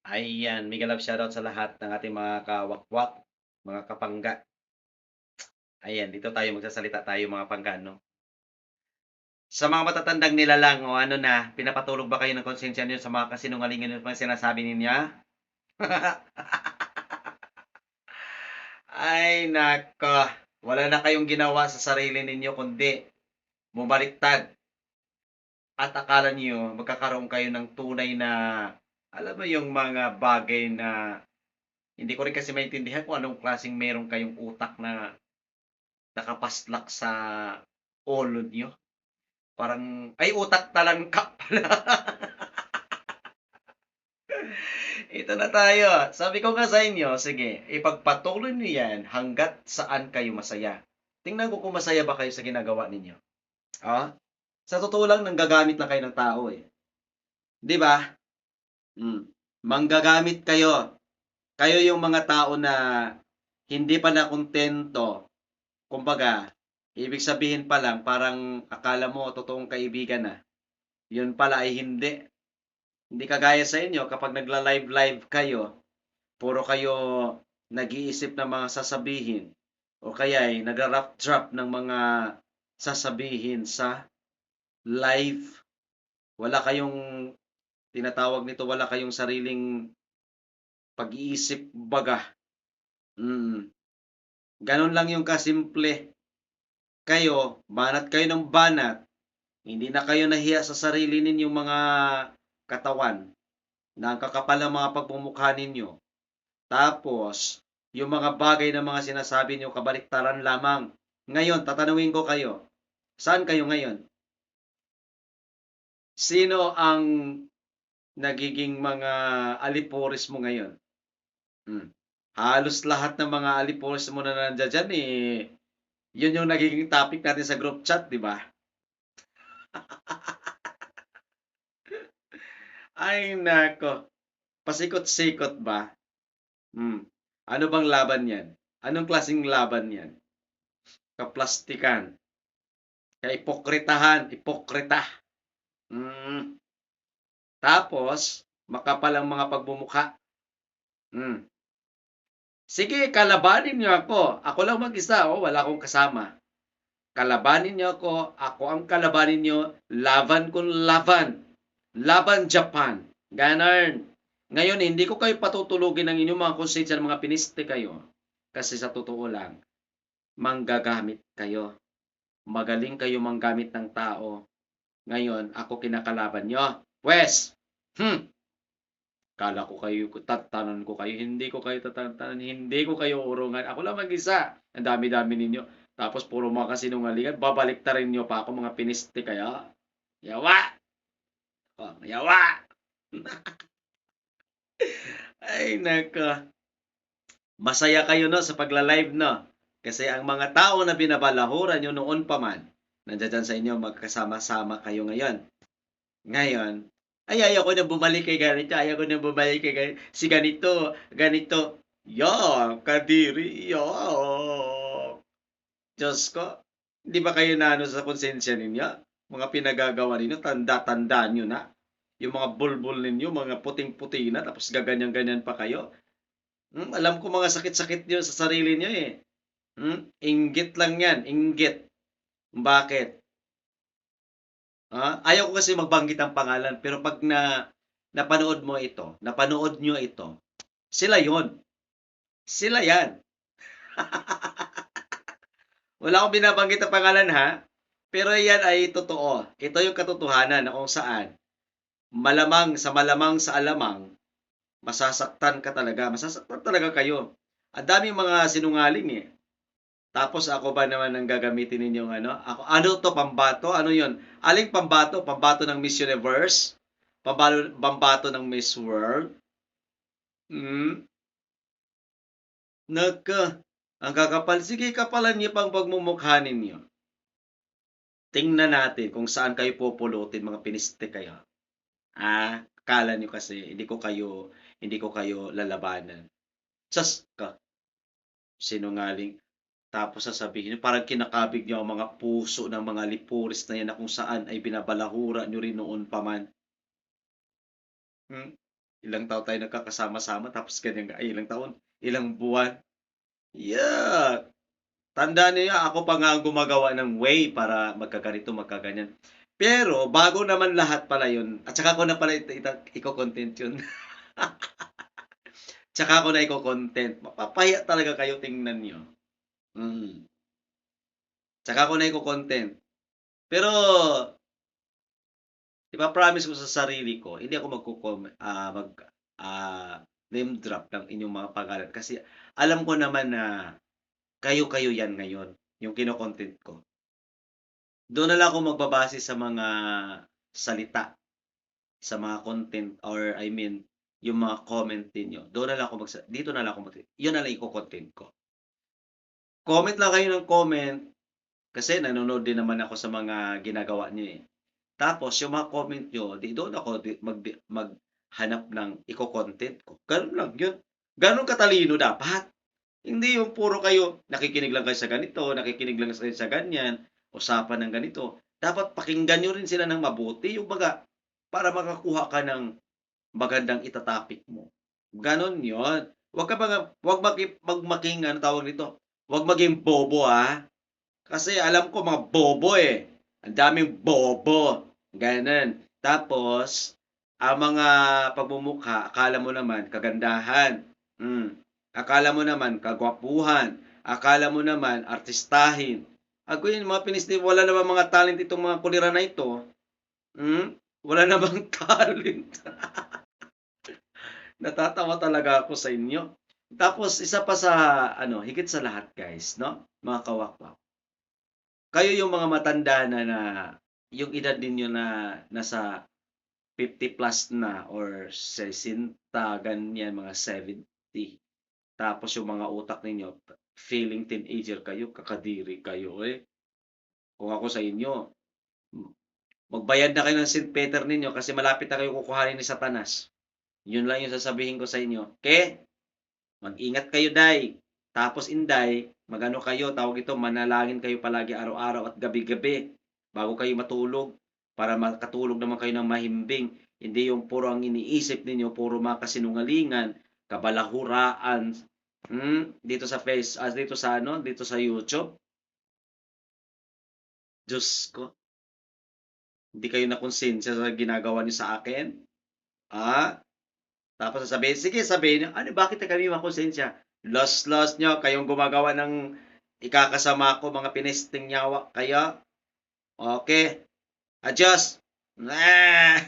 Ayan, mega love shoutout sa lahat ng ating mga kawakwak, mga kapangga. Ayan, dito tayo magsasalita tayo mga pangga, no? Sa mga matatandang nilalang o ano na, pinapatulog ba kayo ng konsensya niyo sa mga kasinungalingan niyo mga sinasabi ninyo? Ay, nako. Wala na kayong ginawa sa sarili ninyo kundi bumaliktad at akala niyo magkakaroon kayo ng tunay na, alam mo yung mga bagay na hindi ko rin kasi maintindihan kung anong klaseng meron kayong utak na nakapaslak sa ulo niyo. Parang, ay utak talangka pala. Ito na tayo. Sabi ko nga sa inyo, sige, ipagpatuloy niyo yan hanggat saan kayo masaya. Tingnan ko kung masaya ba kayo sa ginagawa ninyo. Ah? Sa totoo lang, nanggagamit lang kayo ng tao eh. Di ba? Mm. Manggagamit kayo. Kayo yung mga tao na hindi pa nakontento. Kumbaga, ibig sabihin pa lang, parang akala mo totoong kaibigan na. Yun pala ay hindi. Hindi kagaya sa inyo, kapag nagla-live-live kayo, puro kayo nag-iisip ng mga sasabihin o kaya ay nagra-rap drop ng mga sasabihin sa live. Wala kayong tinatawag nito, wala kayong sariling pag-iisip baga. Mm. Ganun lang yung kasimple. Kayo, banat kayo ng banat. Hindi na kayo nahiya sa sarili ninyong mga katawan na ang kakapal ng mga pagmumukha ninyo. Tapos, yung mga bagay na mga sinasabi nyo, kabaliktaran lamang. Ngayon, tatanungin ko kayo, saan kayo ngayon? Sino ang nagiging mga alipuris mo ngayon? Hmm. Halos lahat ng mga alipuris mo na nandiyan dyan, eh, yun yung nagiging topic natin sa group chat, di ba? Ay, nako. Pasikot-sikot ba? Hmm. Ano bang laban yan? Anong klaseng laban yan? Kaplastikan. Kaipokritahan. Ipokrita. Hmm. Tapos, makapal ang mga pagmumukha. Hmm. Sige, kalabanin niyo ako. Ako lang mag-isa, oh, wala akong kasama. Kalabanin niyo ako. Ako ang kalabanin niyo. Laban kung laban. Laban Japan. Ganon. Ngayon, hindi ko kayo patutulugin ng inyong mga konsensya ng mga piniste kayo. Kasi sa totoo lang, manggagamit kayo. Magaling kayo manggamit ng tao. Ngayon, ako kinakalaban nyo. Wes! Kala ko kayo, tatanan ko kayo. Hindi ko kayo tatanan. Hindi ko kayo urungan. Ako lang mag-isa. Ang dami-dami ninyo. Tapos puro mga kasinungalingan. Babalik ta rin nyo pa ako mga piniste kaya. Yawa! Oh, yawa! Ay, naka. Masaya kayo no sa pagla-live no. Kasi ang mga tao na binabalahuran nyo noon pa man, nandiyan sa inyo magkasama-sama kayo ngayon. Ngayon, ay ayaw ko na bumalik kay ganito, ayaw ko na bumalik kay ganito. Si ganito, ganito. Yo, kadiri, yo. Diyos ko, di ba kayo na ano sa konsensya ninyo? Mga pinagagawa ninyo, tanda-tanda nyo na. Yung mga bulbul ninyo, mga puting-puti na, tapos gaganyan-ganyan pa kayo. Alam ko mga sakit-sakit nyo sa sarili nyo eh. Inggit lang yan, inggit. Bakit? Ayaw ko kasi magbanggit ang pangalan, pero pag napanood mo ito, napanood nyo ito, sila yon. Sila yan. Wala akong binabanggit ang pangalan ha, pero yan ay totoo. Ito yung katotohanan na kung saan malamang sa alamang, masasaktan ka talaga. Masasaktan talaga kayo. Ang daming mga sinungaling eh. Tapos ako ba naman ang gagamitin ninyong ano? Ano to, pambato? Ano yon? Aling pambato? Pambato ng Miss Universe? Pambato ng Miss World? Hmm? Nagka, ang kakapal. Sige, kapalan niyo pang pagmumukha ninyo. Tingnan natin kung saan kayo pupulutin, mga piniste kayo. Kala niyo kasi hindi ko kayo lalabanan. Sas ka, sinungaling. Tapos sasabihin niyo, parang kinakabig niyo ang mga puso ng mga lipuris na yan na kung saan ay binabalahura niyo rin noon pa man. Hmm? Ilang taon tayo nagkakasama-sama tapos ganyan ay ilang taon, ilang buwan. Yeah. Tandaan niyo ako pa nga ang gumagawa ng way para magkaganito, magkaganyan. Pero bago naman lahat pala 'yun at saka ko na pala iko-content 'yun. Tsaka ko na iko-content. Mapapahiya talaga kayo tingnan niyo. Mm. Tsaka ko na iko-content. Pero ipa-promise ko sa sarili ko, hindi ako ah, name drop ng inyong mga pangalan kasi alam ko naman na kayo-kayo 'yan ngayon, yung kino-content ko. Doon na lang ako magbabase sa mga salita, sa mga content or I mean, yung mga comment ninyo. Doon na lang ako dito na lang ako yun na lang iko-content ko. Comment lang kayo ng comment kasi nanonood din naman ako sa mga ginagawa niyo, eh. Tapos yung mga comment niyo, di doon ako maghanap ng iko-content ko. Gano'n lang yun. Gano'n katalino dapat. Hindi yung puro kayo nakikinig lang kayo sa ganito, nakikinig lang kayo sa ganyan, usapan ng ganito. Dapat pakinggan niyo rin sila ng mabuti, yung baga para makakuha ka ng magandang ita-topic mo. Gano'n 'yon. Huwag ka mga huwag magmaking ano tawag nito, huwag maging bobo, kasi alam ko mga bobo, eh. Ang daming bobo, gano'n. Tapos ang mga pagmumukha akala mo naman kagandahan, akala mo naman kagwapuhan, akala mo naman artistahin. Yung mga wala namang mga talent itong mga kulira na ito, wala namang talent. Natatawa talaga ako sa inyo. Tapos isa pa sa ano, higit sa lahat guys, 'no, mga kawakwak. Kayo yung mga matanda na yung edad ninyo na nasa 50 plus na or 60 ganyan, mga 70. Tapos yung mga utak ninyo feeling teenager kayo, kakadiri kayo, eh. Kung ako sa inyo, magbayad na kayo ng St. Peter ninyo kasi malapit na kayo kukuhanin ni Satanas. Yun lang yung sasabihin ko sa inyo. Okay? Mag-ingat kayo, day. Tapos, inday, magano kayo, tawag ito, manalangin kayo palagi araw-araw at gabi-gabi bago kayo matulog para makatulog naman kayo ng mahimbing. Hindi yung puro ang iniisip ninyo, puro mga kasinungalingan, kabalahuraan, dito sa dito sa ano, dito sa YouTube. Diyos ko, hindi kayo nakonsensya sa ginagawa niyo sa akin? Ah? Tapos sasabihin, sige sabihin niyo, ano bakit kami makonsensya? Lost niyo, kayong gumagawa ng ikakasama ko, mga pinesting nyawa kaya. Okay. Adios. Ah!